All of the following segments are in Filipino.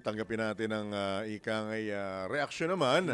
tanggapin natin ang reaksyon naman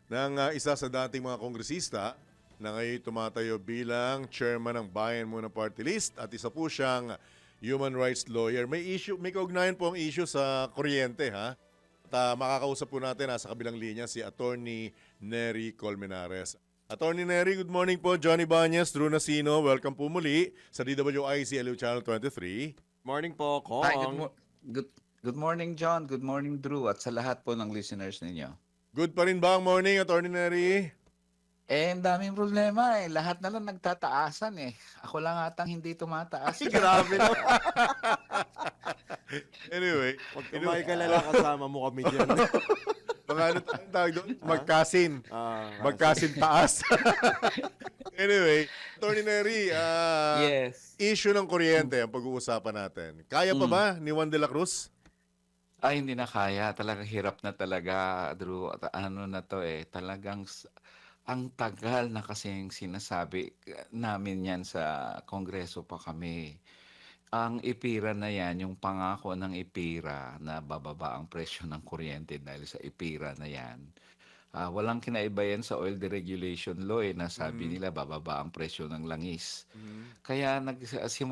ng isa sa dating mga kongresista na ngayon tumatayo bilang chairman ng Bayan Muna Party List at isa po siyang human rights lawyer. May kaugnayan po ang issue sa kuryente, ha? At makakausap po natin sa kabilang linya si Attorney Nery Colmenares. Attorney Nery, good morning po. Johnny Banyas, Drew Nasino, welcome po muli sa DWIC LU Channel 23. Morning po, Kong. Hi, good morning, John. Good morning, Drew. At sa lahat po ng listeners ninyo. Good pa rin ba ang morning, Attorney Nery? Ang daming problema eh. Lahat na lang nagtataasan eh. Ako lang atang hindi tumataas. Grabe na. Anyway, Huwag ka makikalala, kasama mo kami dyan. ano tawag doon? Magkasin. Magkasin taas. Anyway, Attorney Nery, Yes. issue ng kuryente ang pag-uusapan natin. Kaya pa ba ni Juan de la Cruz? Ay, hindi na kaya. Talagang hirap na talaga, Drew. At ano na to eh. Talagang ang tagal na kasing sinasabi namin yan sa Kongreso pa kami. Ang IPIRA na yan, yung pangako ng IPIRA na bababa ang presyo ng kuryente dahil sa IPIRA na yan. Walang kinaiba yan sa oil deregulation law na sabi nila bababa ang presyo ng langis. Kaya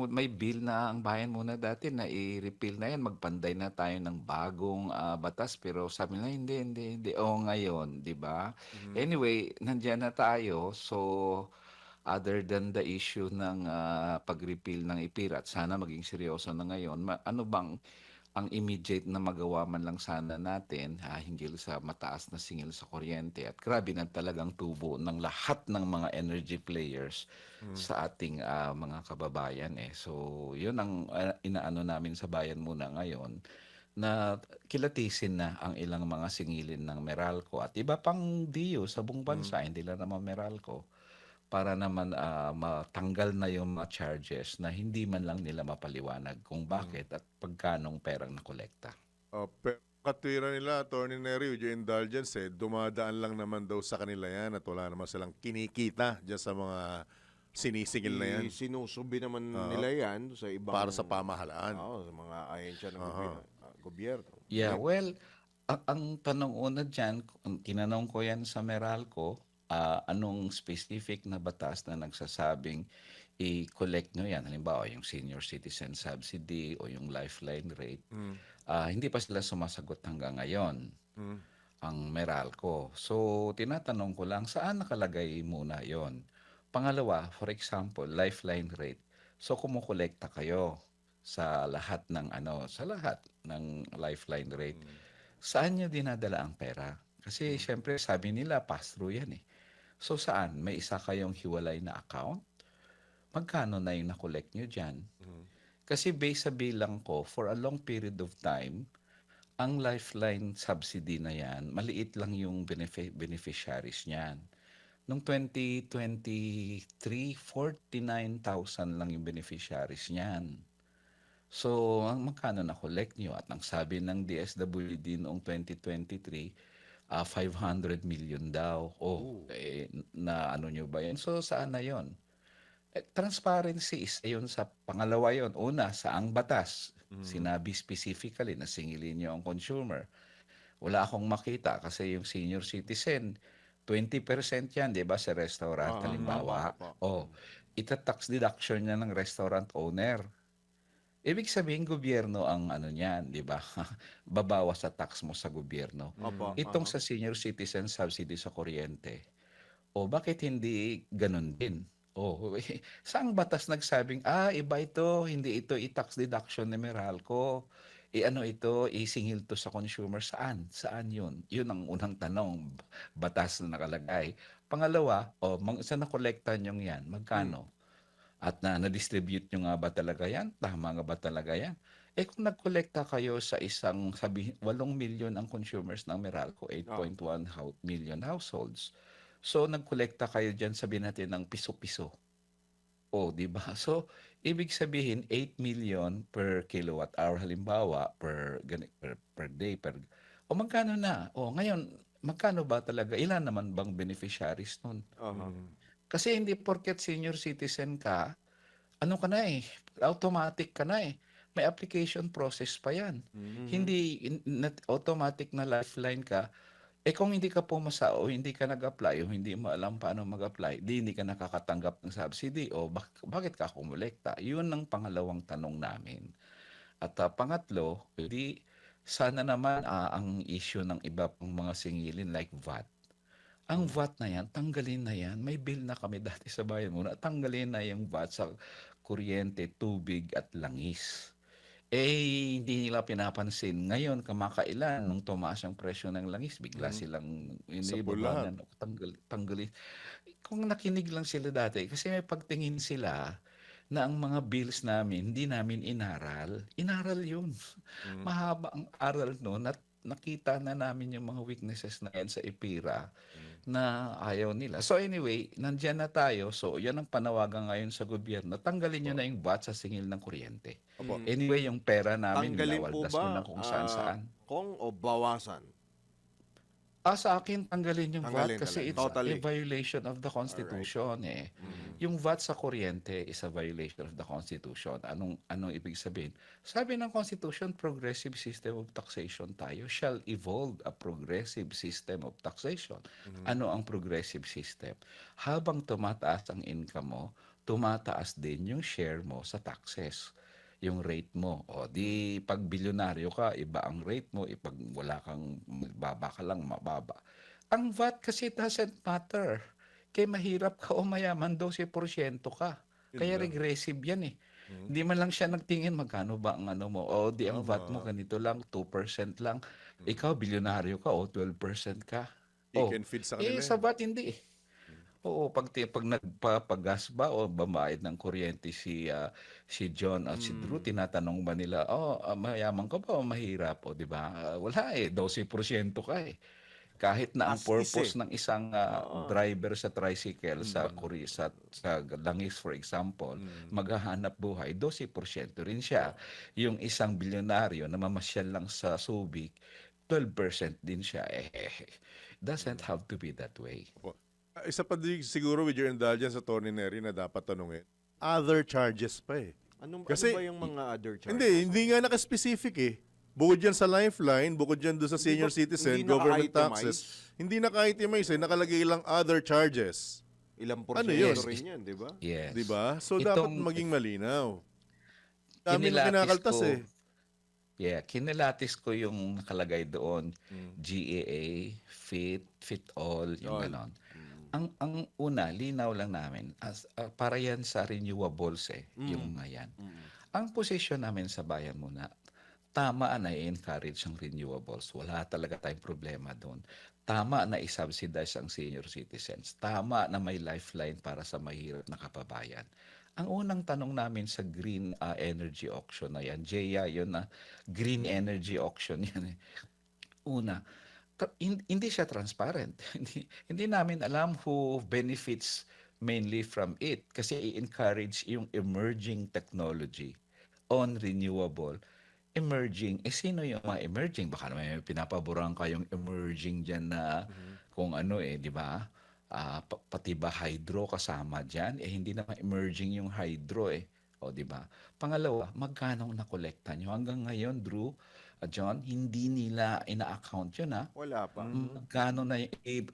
may bill na ang bayan muna dati na i-repeal na yan, magpanday na tayo ng bagong batas, pero sabi nila hindi. O ngayon, di ba? Anyway, nandiyan na tayo, so other than the issue ng pag-repeal ng IPIRA at sana maging seryoso na ngayon, ano bang ang immediate na magawa man lang sana natin hinggil sa mataas na singil sa kuryente at grabe na talagang tubo ng lahat ng mga energy players sa ating mga kababayan eh. So, yun ang inaano namin sa bayan muna ngayon na kilatisin na ang ilang mga singilin ng Meralco at iba pang DIO sa buong bansa, hindi lang naman Meralco, para naman matanggal na yung mga charges na hindi man lang nila mapaliwanag kung bakit at pagkanong perang nakolekta. Katwiran nila, Attorney Nery, with your indulgence, dumadaan lang naman daw sa kanila yan at wala naman silang kinikita dyan sa mga sinisingil na yan. Sinusubi naman nila yan sa ibang... Para sa pamahalaan. Oo, sa mga ahensya ng gobyerno. Yeah, well, ang tanong una dyan, tinanong ko yan sa Meralco, anong specific na batas na nagsasabing i-collect nyo yan? Halimbawa, yung senior citizen subsidy o yung lifeline rate. Hindi pa sila sumasagot hanggang ngayon, ang Meralco. So, tinatanong ko lang, saan nakalagay muna yon? Pangalawa, for example, lifeline rate. So, kumukolekta kayo sa lahat ng lifeline rate. Saan nyo dinadala ang pera? Kasi, syempre, sabi nila, pass-through yan eh. So saan? May isa kayong hiwalay na account? Magkano na yung nakolekt nyo dyan? Kasi based sa bilang ko, for a long period of time, ang lifeline subsidy na yan, maliit lang yung beneficiaries niyan. Noong 2023, 49,000 lang yung beneficiaries niyan. So, magkano nakolekt nyo? At ang sabi ng DSWD noong 2023, 500 million daw. Na ano nyo ba yan? So, saan na yon? Transparency is yun sa pangalawa yon. Una, sa ang batas. Sinabi specifically na singilin nyo ang consumer. Wala akong makita kasi yung senior citizen, 20% yan, di ba, sa restaurant, halimbawa. Ita-tax deduction niya ng restaurant owner. Ibig sabihin, gobyerno ang niyan, di ba? Babawas sa tax mo sa gobyerno. Itong sa senior citizen subsidy sa kuryente. Bakit hindi ganun din? Saang batas nagsabing, iba ito, hindi ito i-tax deduction ni Meralco. Ito, isingil to sa consumer. Saan? Saan yun? Yun ang unang tanong, batas na nakalagay. Pangalawa, saan nakolekta nyo yan? Magkano? At na-distribute nyo nga ba talaga yan? Tama nga ba talaga yan? Kung nagkolekta kayo sa 8 million ang consumers ng Meralco, 8.1 million households. So, nagkolekta kayo dyan, sabihin natin, ng piso-piso. Di ba? So, ibig sabihin, 8 million per kilowatt hour, halimbawa, per day. Magkano na? Ngayon, magkano ba talaga? Ilan naman bang beneficiaries nun? Kasi hindi porket senior citizen ka, automatic ka na eh. may application process pa yan. Hindi automatic na lifeline ka. Kung hindi ka pumasa o hindi ka nag-apply o hindi mo alam paano mag-apply, di hindi ka nakakatanggap ng subsidy o bakit ka kumulekta? Yun ang pangalawang tanong namin. At pangatlo, di sana naman ang issue ng iba pang mga singilin like VAT. Ang VAT na yan, tanggalin na yan. May bill na kami dati sa bayan muna. Tanggalin na yung VAT sa kuryente, tubig at langis. Hindi nila pinapansin. Ngayon, kamakailan, nung tumaas ang presyo ng langis, bigla silang Sabulahan. tanggalin. Kung nakinig lang sila dati, kasi may pagtingin sila na ang mga bills namin, hindi namin inaral. Inaral yun. Mahaba ang aral noon at nakita na namin yung mga weaknesses na yan sa IPIRA na ayaw nila. So anyway, nandyan na tayo. So yan ang panawagan ngayon sa gobyerno. Tanggalin nyo na yung VAT sa singil ng kuryente. Opo. Anyway, yung pera namin, Tanggalin po winawaldas mo ba, na kung saan-saan. Kong o bawasan? Sa akin, tanggalin yung Tanggalin VAT kasi talaga. it's Totally. a violation of the Constitution eh. Yung VAT sa kuryente is a violation of the Constitution. Anong ibig sabihin? Sabi ng Constitution, progressive system of taxation tayo shall evolve a progressive system of taxation. Ano ang progressive system? Habang tumataas ang income mo, tumataas din yung share mo sa taxes, yung rate mo. O di pag bilyonaryo ka, iba ang rate mo, pag wala kang baba ka lang, mababa. Ang VAT kasi doesn't matter. Kaya mahirap ka o mayaman, 12% ka. Kaya regressive yan eh. Hindi man lang siya nagtingin magkano ba ang ano mo. O di ang VAT mo ganito lang, 2% lang. Ikaw, bilyonaryo ka o 12% ka. You can feed sa kanila Sa yan. VAT hindi eh. Oo, pag nagpapagas ba o bamayad ng kuryente si John at si Drew, tinatanong ba nila, mayaman ka ba o mahirap? O, di ba? Wala eh, 12% ka eh. Kahit na ang As is purpose eh. ng isang driver sa tricycle sa langis, for example, maghahanap buhay, 12% rin siya. Yung isang bilyonaryo na mamasyal lang sa Subic, 12% din siya. Doesn't have to be that way. Opo. Isa pa din siguro with your indulgence, Atty. Neri, na dapat tanungin. Other charges pa eh. Ano Kasi- ba yung mga other charges? Hindi nga naka-specific eh. Bukod dyan sa lifeline, bukod dyan doon sa senior Hindi ba- citizen, hindi government naka-itemize? taxes, hindi naka-itemize eh, nakalagay lang other charges. Ilang Ano yun? porsyento rin yan, di ba? Yes. Di ba? So dapat Itong- maging malinaw. Dami na Kinilatis kinakaltas ko, eh. kinilatis ko yung nakalagay doon, GAA, fit all, yung ganon. Ang una, linaw lang namin, para yan sa renewables yung yan. Ang posisyon namin sa bayan muna, tama na i-encourage ang renewables. Wala talaga tayong problema doon. Tama na i-subsidize ang senior citizens. Tama na may lifeline para sa mahirap na kababayan. Ang unang tanong namin sa green energy auction na yan, JEA, yun na green energy auction yan. Una, hindi siya transparent. hindi namin alam who benefits mainly from it kasi i-encourage yung emerging technology on renewable. Emerging, sino yung mga emerging? Baka naman may pinapaboran kayong emerging dyan na kung ano di ba? Pati ba hydro kasama dyan? Hindi naman emerging yung hydro O, di ba? Pangalawa, magkano nakolekta nyo? Hanggang ngayon, Drew, John, hindi nila ina-account yun, Wala pa. Magkano na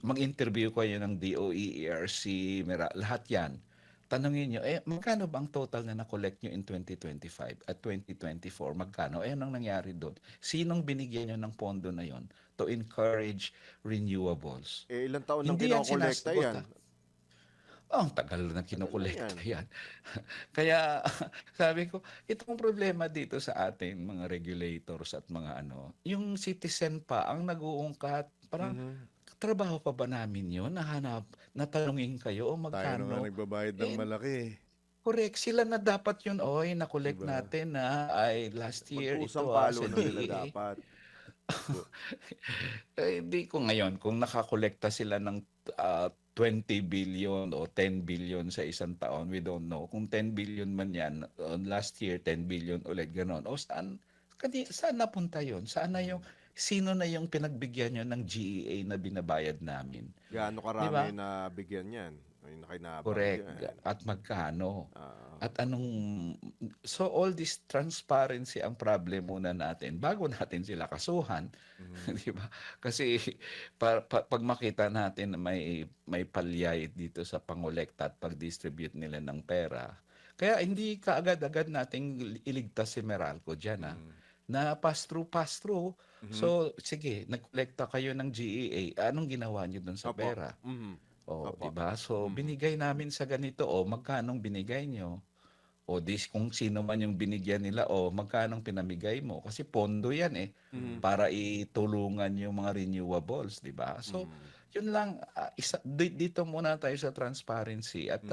mag-interview kayo ng DOE, ERC, lahat yan. Tanungin nyo, magkano ba ang total na na-collect nyo in 2025 at 2024? Magkano? Anong nangyari doon? Sinong binigyan nyo ng pondo na yon to encourage renewables? Ilang taon nang Hindi yan kinokolekta sinasagot, yan? Ang tagal na kinukolekta yan. Kaya sabi ko, itong problema dito sa ating mga regulators at mga yung citizen pa ang nag-uungkat. Parang trabaho pa ba namin yun? Natanungin kayo o Tayo na magkano? nga nagbabayad ng malaki. Correct. Sila na dapat yun, na-collect Diba? natin na ay last year Pagpusang ito. palo sa na nila DA. dapat. Hindi ko ngayon, kung nakakolekta sila ng 20 billion o 10 billion sa isang taon, we don't know. Kung 10 billion man yan, last year 10 billion ulit, ganon. O saan napunta yun? Sino na yung pinagbigyan nyo ng GEA na binabayad namin? Gaano karami Diba? na bigyan yan? Yung nakinabang Correct. dyan. At magkano? Ah, At so all this transparency ang problem muna natin bago natin sila kasuhan, di ba? Kasi pag makita natin na may palyay dito sa pangolekta at pag-distribute nila ng pera, kaya hindi kaagad-agad nating iligtas si Meralco diyan, na pass-through. So sige, nagkolekta kayo ng GEA, anong ginawa niyo dun sa opo. pera? Oh, Opo. 'di ba? So binigay namin sa ganito, o magkanong binigay nyo? O kung sino man yung binigyan nila, o magkanong pinamigay mo? Kasi pondo 'yan para itulungan yung mga renewables, 'di ba? So yun lang, dito muna tayo sa transparency at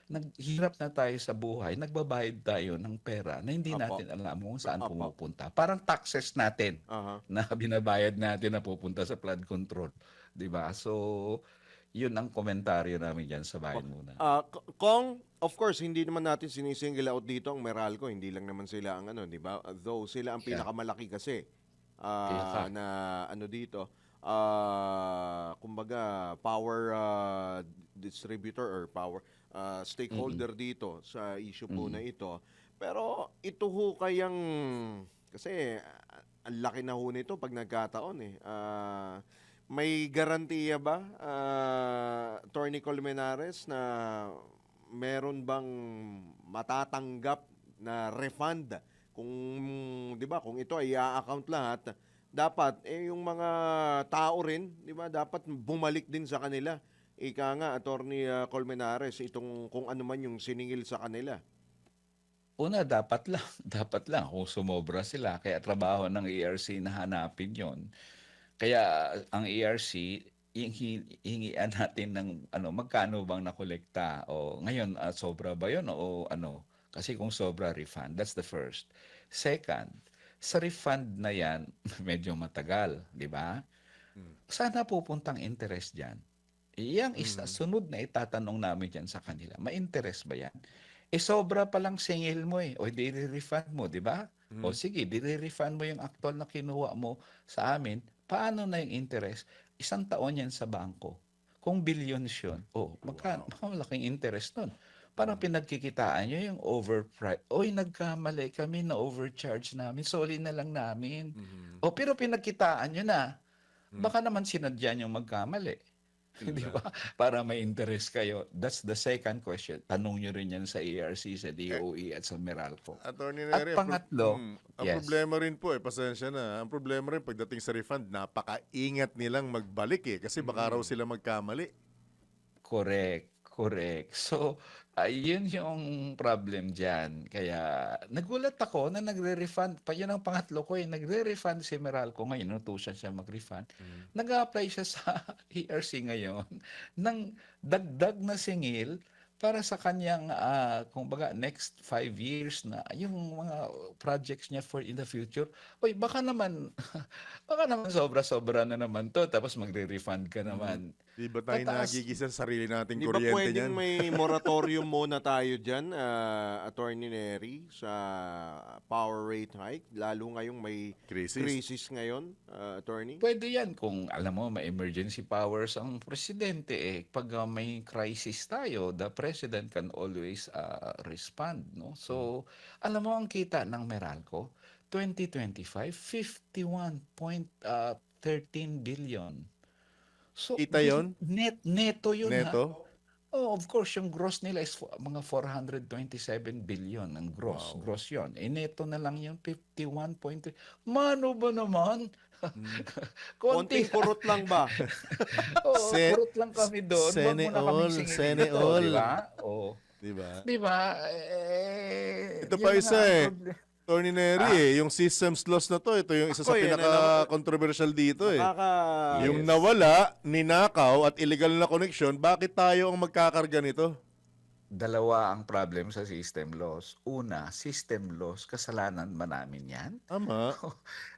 naghirap na tayo sa buhay, nagbabayad tayo ng pera na hindi Opo. natin alam kung saan Opo. pumupunta. Parang taxes natin Aha. na binabayad natin na pupunta sa flood control, 'di ba? So yun ang komentaryo namin diyan sa bayan muna. Kung, of course, hindi naman natin sinisingle out dito ang Meralco. Hindi lang naman sila ang ano, di ba? Though sila ang Yeah. pinakamalaki kasi Kaya ka. na ano dito. Kumbaga, power distributor or power stakeholder dito sa issue po na ito. Pero ito ho kayang, kasi ang laki na ho nito pag nagkataon may garantiya ba, Attorney Colmenares, na meron bang matatanggap na refund kung, 'di ba, kung ito ay i-account lahat, dapat yung mga tao rin, 'di ba, dapat bumalik din sa kanila. Ika nga, Attorney Colmenares, itong kung ano man yung siningil sa kanila. Una, dapat lang, dapat lang kung sumobra sila. Kaya trabaho ng ERC na hanapin yon. Kaya ang ERC, hingian natin ng magkano bang nakolekta, o ngayon sobra ba yon o ano? Kasi kung sobra, refund. That's the first. Second, sa refund na yan, medyo matagal, di ba? Sana pupuntang interest diyan. Iyang sunod na itatanong namin diyan sa kanila. May interest ba yan? Sobra pa lang singil mo o di-refund mo, di ba? O sige, di-refund mo yung actual na kinuha mo sa amin. Paano na yung interest? 1 taon yan sa bangko. Kung billions yun, magkano? Malaking interest nun. Parang pinagkikitaan nyo yung overprice. Nagkamali kami, na overcharge namin. Sorry na lang namin. Pero pinagkitaan nyo na. Baka naman sinadya nyo magkamali. Di ba? Para may interest kayo. That's the second question. Tanong nyo rin yan sa ERC, sa DOE at sa Meralco. Attorney At Neri, pangatlo, ang yes. problema rin po, pasensya na, ang problema rin pagdating sa refund, napakaingat nilang magbalik kasi baka raw sila magkamali. Correct. So, yun yung problem dyan. Kaya nagulat ako na nagre-refund. Yun ang pangatlo ko nagre-refund si Meralco ngayon. Inutusan siya mag-refund. Nag-a-apply siya sa ERC ngayon ng dagdag na singil para sa kanyang, kumbaga, next 5 years na yung mga projects niya for in the future. Baka naman sobra-sobra na naman to, tapos magre-refund ka naman. Di ba tayo Mataas. nagigisa sa sarili nating Hindi ba kuryente pwedeng niyan? may moratorium muna tayo dyan, Attorney Neri, sa power rate hike? Lalo ngayong may crisis ngayon, Attorney? Pwede yan kung alam mo may emergency powers ang presidente. Pag may crisis tayo, the president can always respond, no? So alam mo ang kita ng Meralco 2025 51.13 billion. So Kita yun? neto yun. Neto? Of course, yung gross nila is mga 427 billion ang gross. Wow. Gross yun. Neto na lang yung 51.3. Mano ba naman? Konting purot lang ba? Purot lang kami doon. Wag mo na kami singilin Sene ito, all. di ba? Di ba? Di ba? Ito yun pa na isa nga ang problem. Attorney Neri, yung systems loss na to, ito yung isa sa Ako, yan, pinaka-controversial dito Yung Yes. nawala, ninakaw at illegal na connection, bakit tayo ang magkakarga nito? Dalawa ang problem sa system loss. Una, system loss, kasalanan ba namin yan? Tama.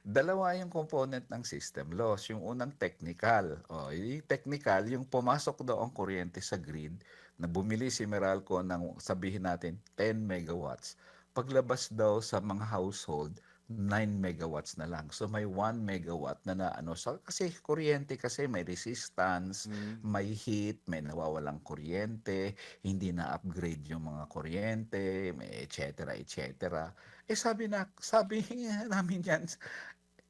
Dalawa yung component ng system loss. Yung unang technical. Yung technical, yung pumasok daw ang kuryente sa grid na bumili si Meralco ng, sabihin natin, 10 megawatts. Paglabas daw sa mga household, 9 megawatts na lang. So may 1 megawatt na ano. So, kasi kuryente kasi may resistance, may heat, may nawawalang kuryente, hindi na-upgrade yung mga kuryente, may et cetera, et cetera. Sabi namin yan,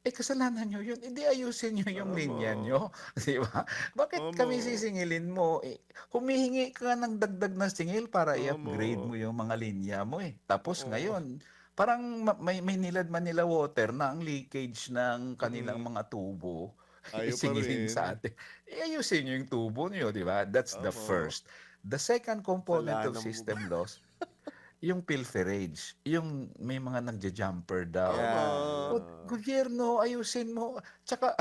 kasalanan nyo yun. Hindi ayusin nyo yung linya Tama. nyo. Di ba? Bakit Tama. kami sisingilin mo? Humihingi ka ng dagdag na singil para i-upgrade Tama. mo yung mga linya mo eh. Tapos Oo. ngayon, parang may nilad Manila Water na ang leakage ng kanilang mga tubo. Ayaw pa Singilin rin. sa atin. Ayusin nyo yung tubo nyo, di ba? That's the Tama. first. The second component of Kasalanan mo system loss, yung pilferage, yung may mga nagja-jumper daw. Tama. Gobyerno, ayusin mo. Tsaka,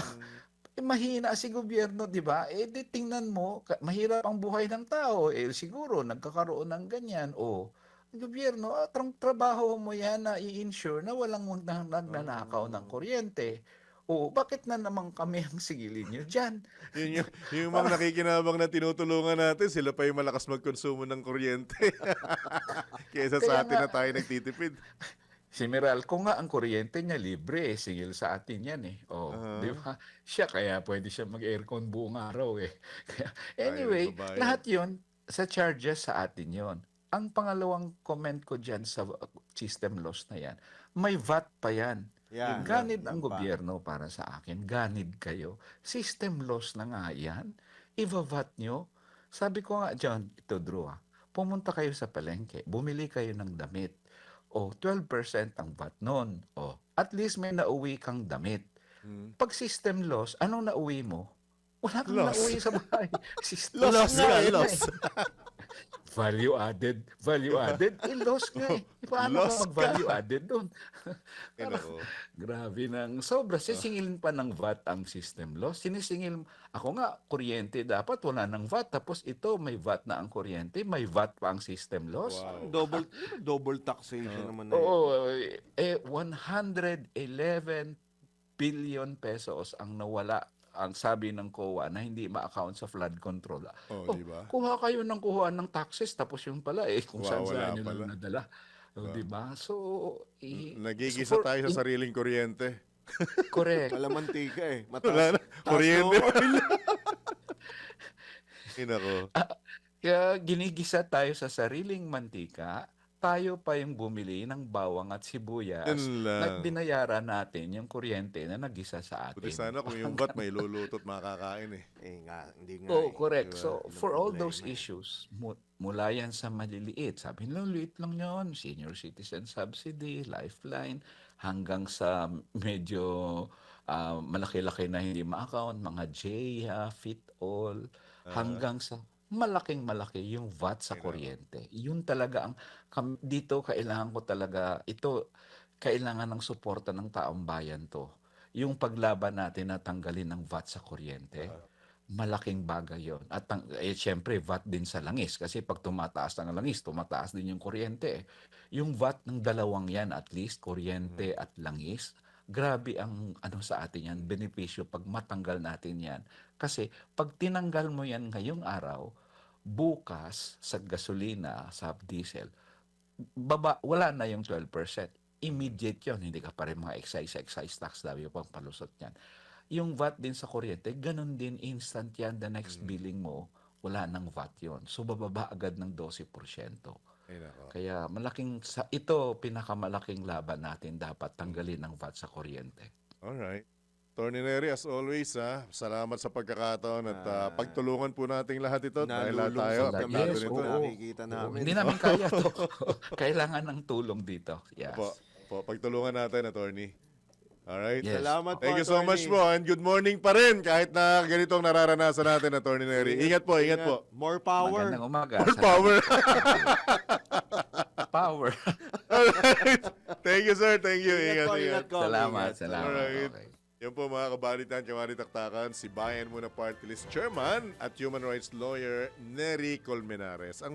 mahina si gobyerno, di ba? Di tingnan mo, mahirap ang buhay ng tao. Siguro, nagkakaroon ng ganyan. Gobyerno, trabaho mo yan na i-ensure na walang nagnanakaw ng kuryente. Bakit na naman kami ang sigilin nyo dyan? Yung mga nakikinabang na tinutulungan natin, sila pa yung malakas magkonsumo ng kuryente. Kaysa sa Kaya atin nga, na tayo nagtitipid. si Meralco nga, ang kuryente niya libre, singil sa atin yan eh. Di ba? Siya, kaya pwede siya mag-aircon buong araw eh. Anyway, nagbabayad. lahat yon sa charges sa atin yon. Ang pangalawang comment ko dyan sa system loss na yan, may VAT pa yan. Yan, Ganid yan ang pa. gobyerno para sa akin. Ganid kayo. System loss na nga yan. Iva-VAT nyo. Sabi ko nga dyan, ito Drew, pumunta kayo sa palengke, bumili kayo ng damit. 12% ang VAT nun. At least may nauwi kang damit. Pag system loss, anong nauwi mo? Wala kang Loss. nauwi sa bahay. Loss nga ka, yun loss. eh. Value added. Loss nga eh. Paano Loss ka mag-value added doon? Nako. Grabe ng sobra. Sisingilin pa ng VAT ang system loss. Sinisingil, ako nga, kuryente dapat wala ng VAT. Tapos ito, may VAT na ang kuryente. May VAT pa ang system loss. Wow. Double taxation naman na yun. Oo, 111 billion pesos ang nawala, ang sabi ng COA na hindi ma-account sa flood control. Di ba? Kuha kayo ng kuhaan ng taxes tapos yung pala kung saan Wala nyo pala. lang nadala. Di ba? So, Nagigisa tayo sa sariling kuryente. correct. Malamantika eh. Wala na. Taas Kuryente. ng oil. Nako. Kaya ginigisa tayo sa sariling mantika, tayo pa yung bumili ng bawang at sibuyas Yun lang. na binayaran natin yung kuryente na nagisa sa atin. Buti sana kung yung VAT may lulutot makakain eh. Hindi nga Correct. Diba? So, Yun ang for all those problema eh. issues, mula yan sa maliliit, sabi nila, liit lang yon, senior citizen subsidy, lifeline, hanggang sa medyo malaki-laki na hindi ma-account, mga JHA, FIT-all, hanggang sa malaking-malaki yung VAT sa kuryente. Yun talaga ang, dito kailangan ko talaga, ito, kailangan ng suporta ng taong bayan to. Yung paglaban natin na tanggalin ng VAT sa kuryente, malaking bagay yon. At syempre, VAT din sa langis. Kasi pag tumataas ang langis, tumataas din yung kuryente. Yung VAT ng dalawang yan, at least, kuryente at langis, grabe ang sa atin yan, benepisyo pag matanggal natin yan. Kasi pag tinanggal mo yan ngayong araw, bukas sa gasolina, sa diesel, wala na yung 12%. Immediate yun. Hindi ka pa rin mga excise tax, dami pang palusot yan. Yung VAT din sa kuryente, ganun din, instant yan. The next billing mo, wala nang VAT yun. So, bababa agad ng 12%. Kaya ito, pinakamalaking laban natin, dapat tanggalin ng VAT sa kuryente. Alright. Attorney Neri, as always, salamat sa pagkakataon at pagtulungan po nating lahat ito dahil lahat tayo Nalulungsod kami apektado Yes, nito. oo. nakikita namin. Hindi namin kaya to. Kailangan ng tulong dito. Yes. Pagtulungan natin, Attorney. Alright? Yes. Salamat po, Thank you so Attorney. much po and good morning pa rin kahit na ganitong nararanasan natin, Attorney Neri. Ingat po, ingat po. More power. Magandang umaga. More power. Power. Alright. Thank you, sir. Thank you. Ingat, po, ingat. ko. Salamat. Ingat. Salamat. Alright. Okay. Yan po mga kabalitan, Kamari Taktakan, si Bayan Muna Party List Chairman at Human Rights Lawyer Nery Colmenares. Ang